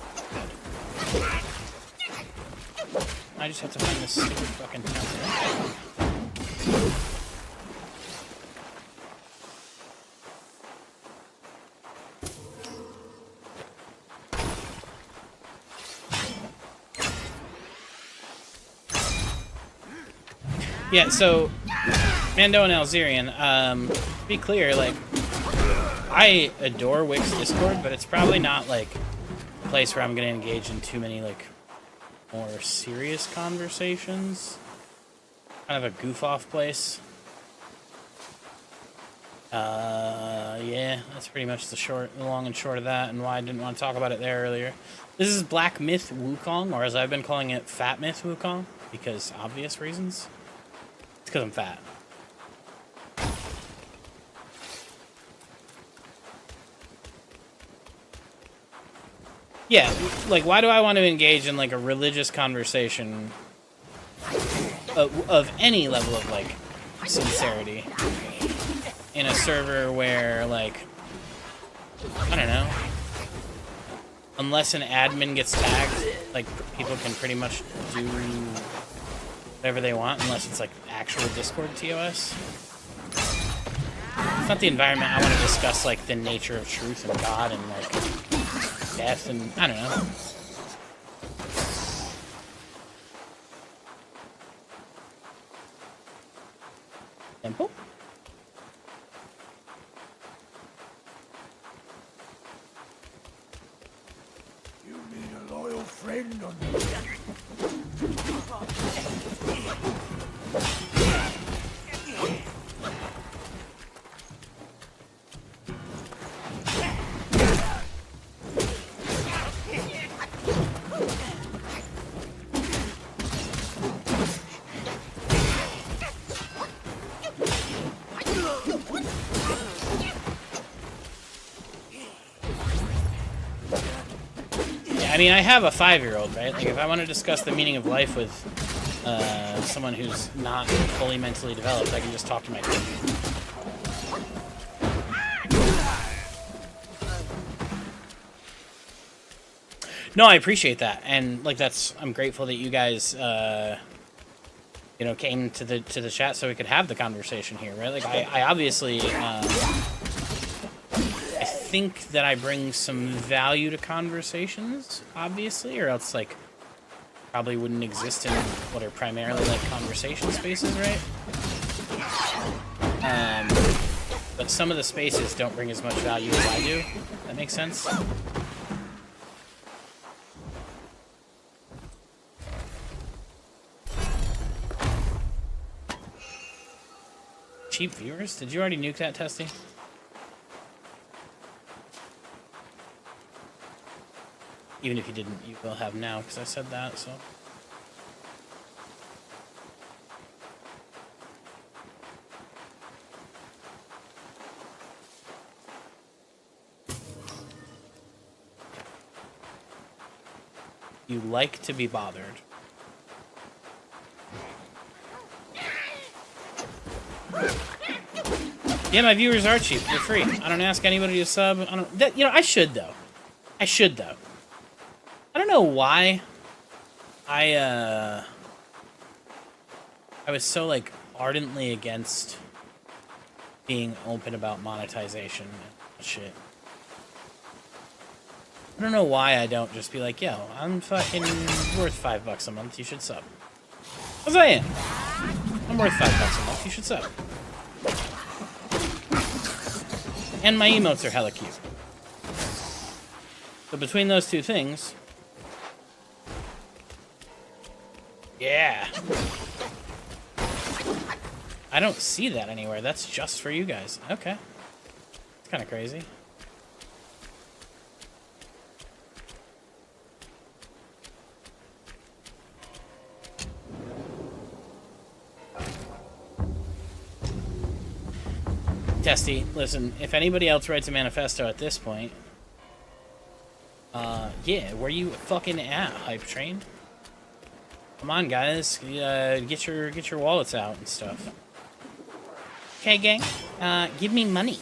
Good. I just have to find this stupid fucking temple. Yeah, so Mando and Alzerian, to be clear, like, I adore Wix Discord, but it's probably not, like, a place where I'm going to engage in too many, like, more serious conversations. Kind of a goof-off place. Yeah, that's pretty much the long and short of that, and why I didn't want to talk about it there earlier. This is Black Myth Wukong, or as I've been calling it, Fat Myth Wukong, because obvious reasons. It's because I'm fat. Yeah, like, why do I want to engage in, like, a religious conversation of any level of, like, sincerity in a server where, like, I don't know, unless an admin gets tagged, like, people can pretty much do whatever they want, unless it's, like, actual Discord TOS. It's not the environment I want to discuss, like, the nature of truth and God and, like, death and, I don't know. Temple? You need a loyal friend on the I mean, I have a 5-year-old, right? Like, if I want to discuss the meaning of life with someone who's not fully mentally developed, I can just talk to my kid. No, I appreciate that, and like I'm grateful that you guys, you know, came to the chat so we could have the conversation here, right? Like, I obviously. I think that I bring some value to conversations, obviously, or else, like, probably wouldn't exist in what are primarily, like, conversation spaces, right? But some of the spaces don't bring as much value as I do. That makes sense? Cheap viewers? Did you already nuke that, Testy? Even if you didn't, you will have now, because I said that, so. You like to be bothered. Yeah, my viewers are cheap. They're free. I don't ask anybody to sub. I don't. You know, I should though. I should though. I don't know why I was so, like, ardently against being open about monetization and shit. I don't know why I don't just be like, yo, I'm fucking worth $5 a month, you should sub. Because I am. I'm worth $5 a month, you should sub. And my emotes are hella cute. So between those two things, yeah. I don't see that anywhere. That's just for you guys. Okay. It's kind of crazy. Testy, listen, if anybody else writes a manifesto at this point, yeah, where you fucking at, hype train? Come on, guys, get your wallets out and stuff. Okay, gang, give me money.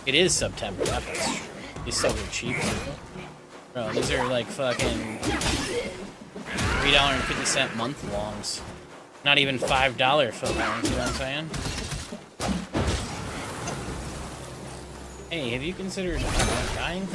It is September, that's true. These subs are cheap. Bro, these are like fucking $3.50 month longs. Not even $5 foot longs, you know what I'm saying? Hey, have you considered dying?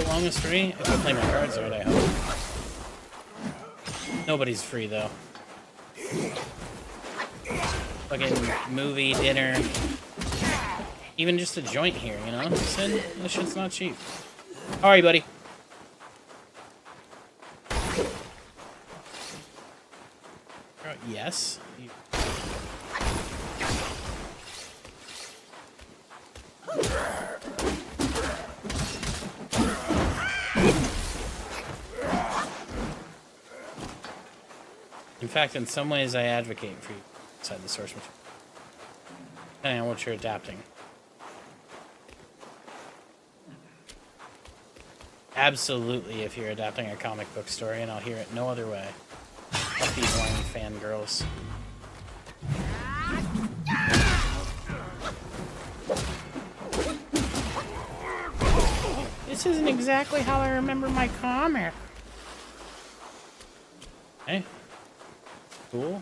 Long is free? If I play my cards right, I hope. Nobody's free, though. Fucking movie, dinner. Even just a joint here, you know? This shit's not cheap. Alright, buddy. Yes. In fact, in some ways, I advocate for you inside the source material, depending on what you're adapting. Absolutely, if you're adapting a comic book story, and I'll hear it no other way. Fuck these whiny fangirls. This isn't exactly how I remember my comic. Okay. Cool.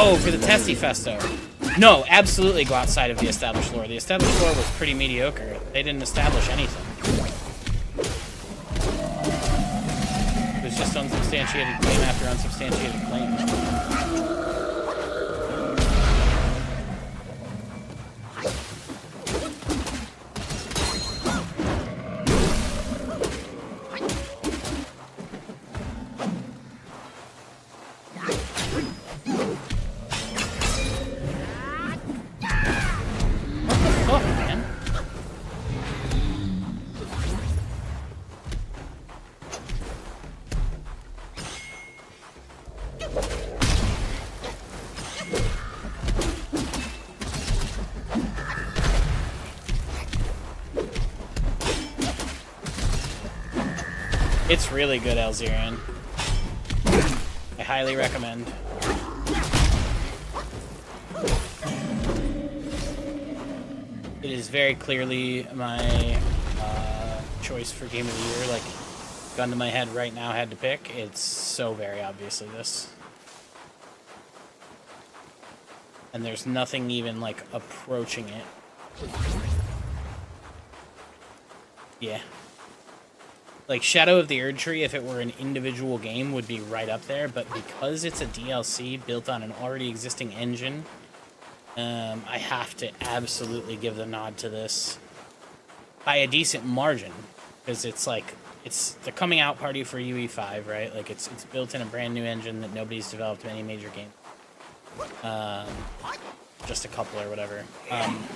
Oh, for the Testy Festo. No, absolutely go outside of the established lore. The established lore was pretty mediocre. They didn't establish anything. It was just unsubstantiated claim after unsubstantiated claim. It's really good, Elzerian. I highly recommend. It is very clearly my choice for Game of the Year. Like, gun to my head right now, had to pick. It's so very obviously this. And there's nothing even, like, approaching it. Yeah. Like, Shadow of the Erd Tree, if it were an individual game, would be right up there, but because it's a DLC built on an already existing engine, I have to absolutely give the nod to this by a decent margin, because it's it's the coming out party for UE5, right? Like it's built in a brand new engine that nobody's developed in any major game. Just a couple or whatever. Oh,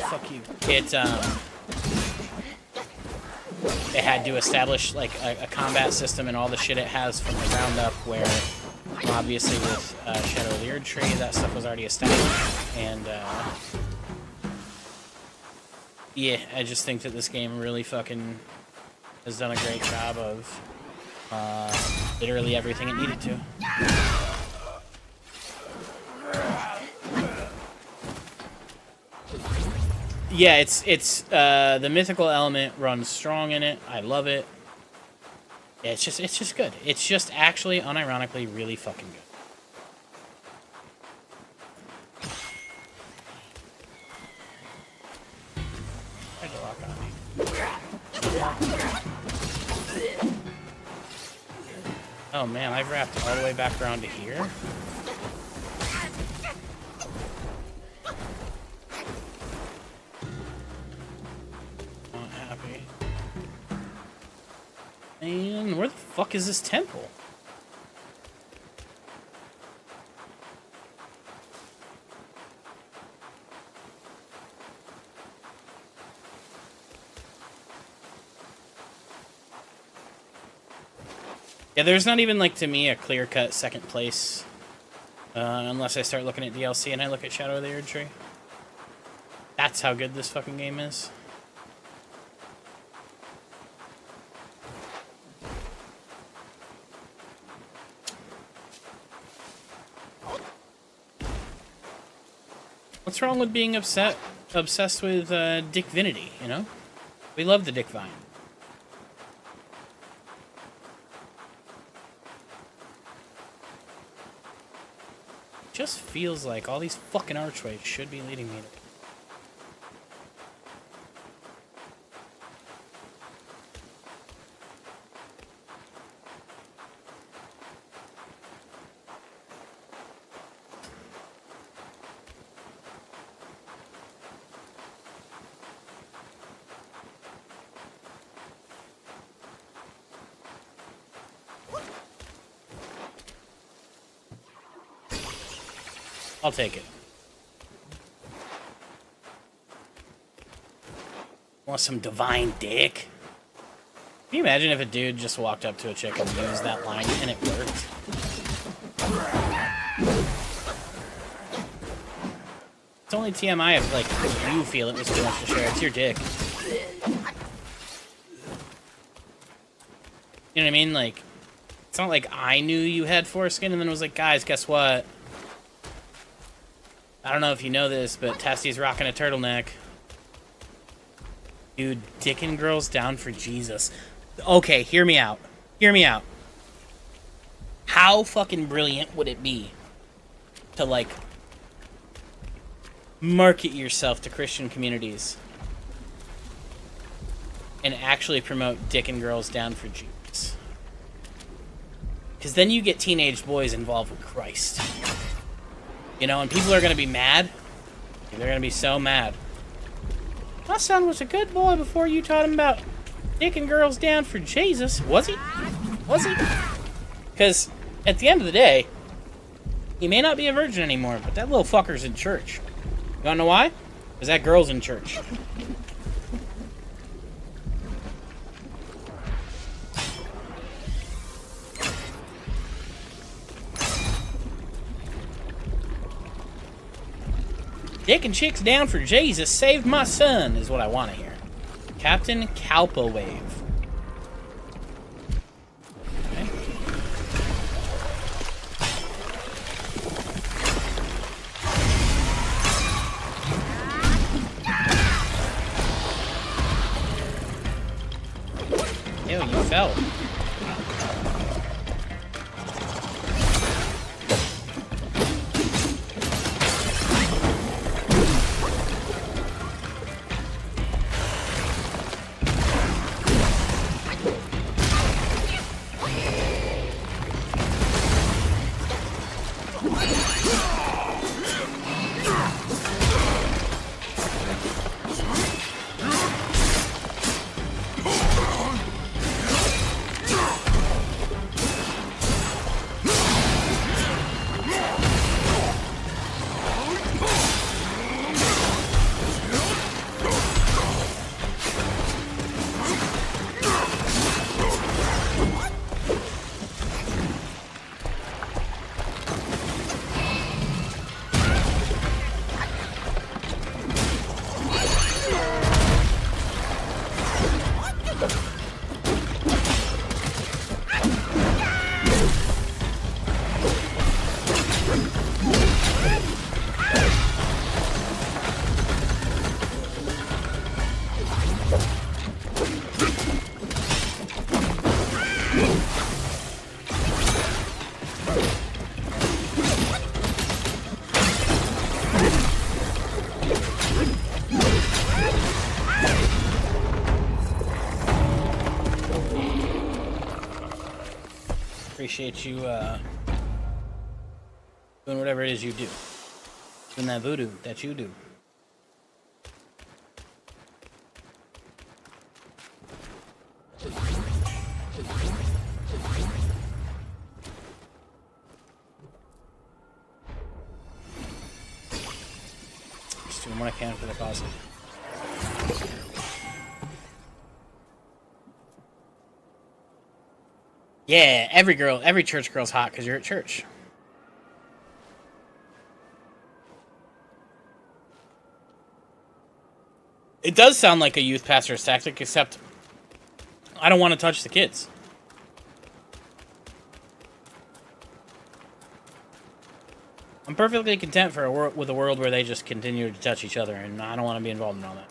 fuck you. It had to establish like a combat system and all the shit it has from the ground up, where obviously with Shadow of the Erdtree, that stuff was already established. And yeah, I just think that this game really fucking has done a great job of literally everything it needed to. Yeah, it's the mythical element runs strong in it. I love it. Yeah, it's just good. It's just actually unironically really fucking good. Tried to lock on me. Oh man, I've wrapped all the way back around to here. Not happy. Man, where the fuck is this temple? Yeah, there's not even, like, to me, a clear-cut second place. Unless I start looking at DLC and I look at Shadow of the Erdtree. That's how good this fucking game is. What's wrong with being obsessed with Dickvinity, you know? We love the Dick Vine. Just feels like all these fucking archways should be leading me to... I'll take it. Want some divine dick? Can you imagine if a dude just walked up to a chick and used that line and it worked? It's only TMI if, like, you feel it was too much to share. It's your dick. You know what I mean? Like, it's not like I knew you had foreskin and then was like, guys, guess what? I don't know if you know this, but Tasty's rocking a turtleneck. Dude, dicking girls down for Jesus. Okay, hear me out. Hear me out. How fucking brilliant would it be to, like, market yourself to Christian communities and actually promote dicking girls down for Jesus? Because then you get teenage boys involved with Christ. You know, and people are going to be mad. They're going to be so mad. My son was a good boy before you taught him about dicking girls down for Jesus. Was he? Was he? Because at the end of the day, he may not be a virgin anymore, but that little fucker's in church. You want to know why? Because that girl's in church. Dicking chicks down for Jesus saved my son, is what I want to hear. Captain Kalpawave. Okay. Ew, you fell. Appreciate you doing whatever it is you do. Doing that voodoo that you do. Just doing what I can for the cause. Yeah, every church girl's hot because you're at church. It does sound like a youth pastor's tactic, except I don't want to touch the kids. I'm perfectly content with a world where they just continue to touch each other, and I don't want to be involved in all that.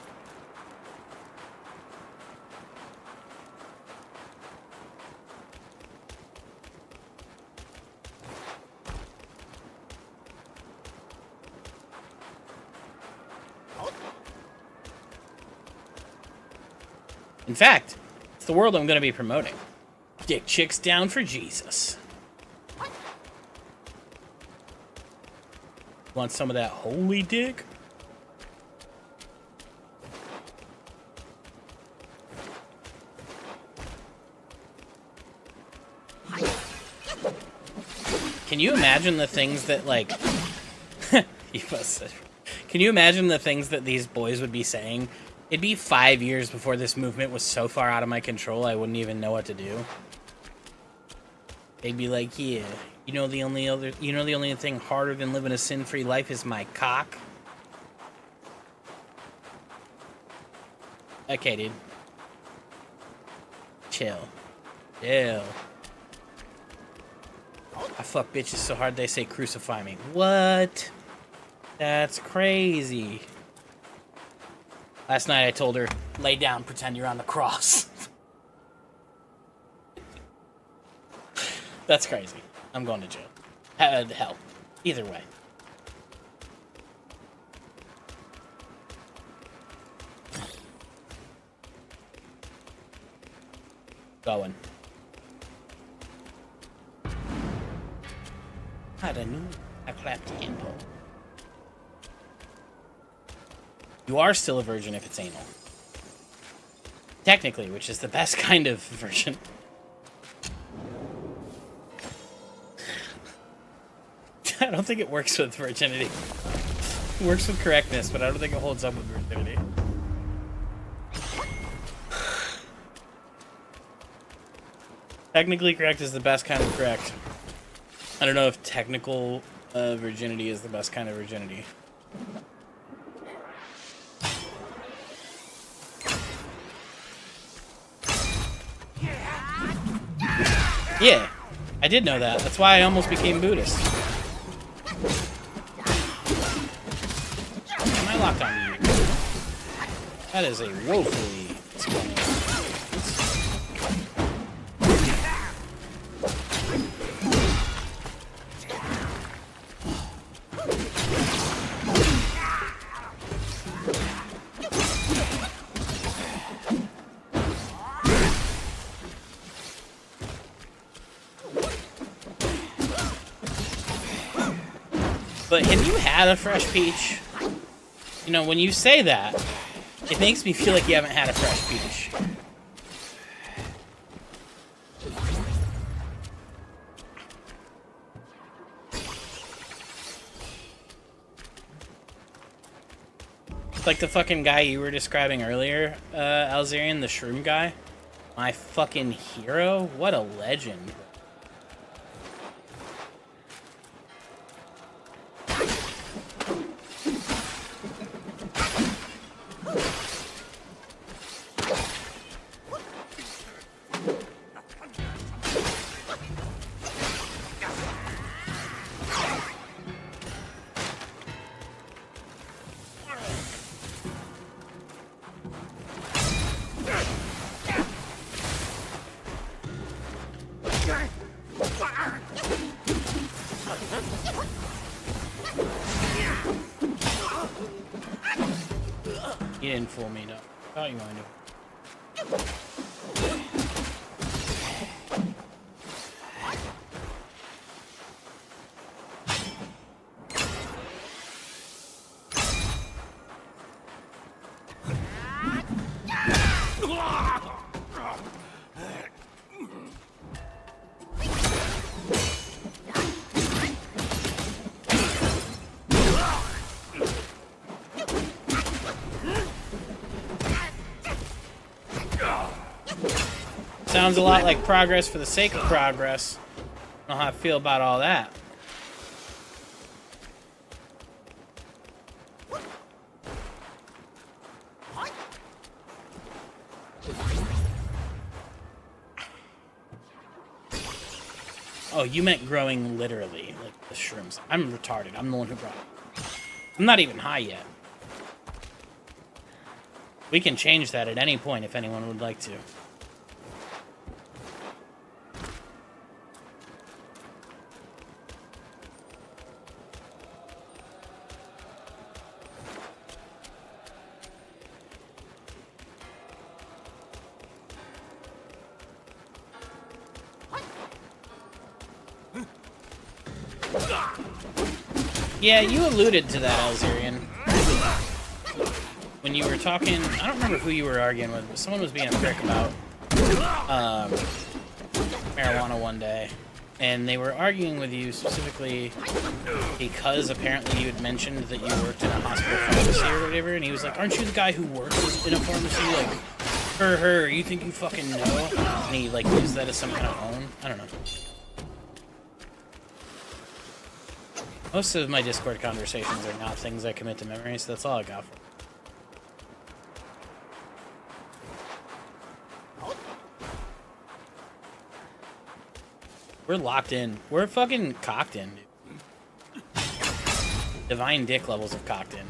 In fact, it's the world I'm going to be promoting. Dick chicks down for Jesus. Want some of that holy dick? Can you imagine the things that, like... Can you imagine the things that these boys would be saying? It'd be 5 years before this movement was so far out of my control I wouldn't even know what to do. They'd be like, yeah, you know the only thing harder than living a sin-free life is my cock? Okay, dude. Chill. Chill. I fuck bitches so hard they say crucify me. What? That's crazy. Last night I told her, lay down, pretend you're on the cross. That's crazy. I'm going to jail. Hell. Either way. Going. I don't know. I clapped the info. You are still a virgin if it's anal. Technically, which is the best kind of virgin. I don't think it works with virginity. It works with correctness, but I don't think it holds up with virginity. Technically correct is the best kind of correct. I don't know if technical virginity is the best kind of virginity. Yeah, I did know that. That's why I almost became Buddhist. Am I locked on you? That is a woefully explained. But have you had a fresh peach? You know, when you say that, it makes me feel like you haven't had a fresh peach. Like the fucking guy you were describing earlier, Alzarian, the shroom guy. My fucking hero? What a legend. You didn't fool me, though. Thought you wanted to. Sounds a lot like progress for the sake of progress. I don't know how I feel about all that. Oh, you meant growing literally, like the shrooms. I'm retarded. I'm the one who brought it. I'm not even high yet. We can change that at any point if anyone would like to. Yeah, you alluded to that, Elzerian. When you were talking, I don't remember who you were arguing with, but someone was being a prick about marijuana one day. And they were arguing with you specifically because apparently you had mentioned that you worked in a hospital pharmacy or whatever, and he was like, aren't you the guy who works in a pharmacy? Like, her, you think you fucking know? And he, like, used that as some kind of own? I don't know. Most of my Discord conversations are not things I commit to memory, so that's all I got for. We're locked in. We're fucking cocked in, dude. Divine dick levels of cocked in.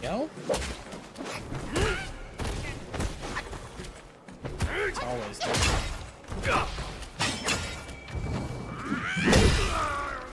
Go. It's always there.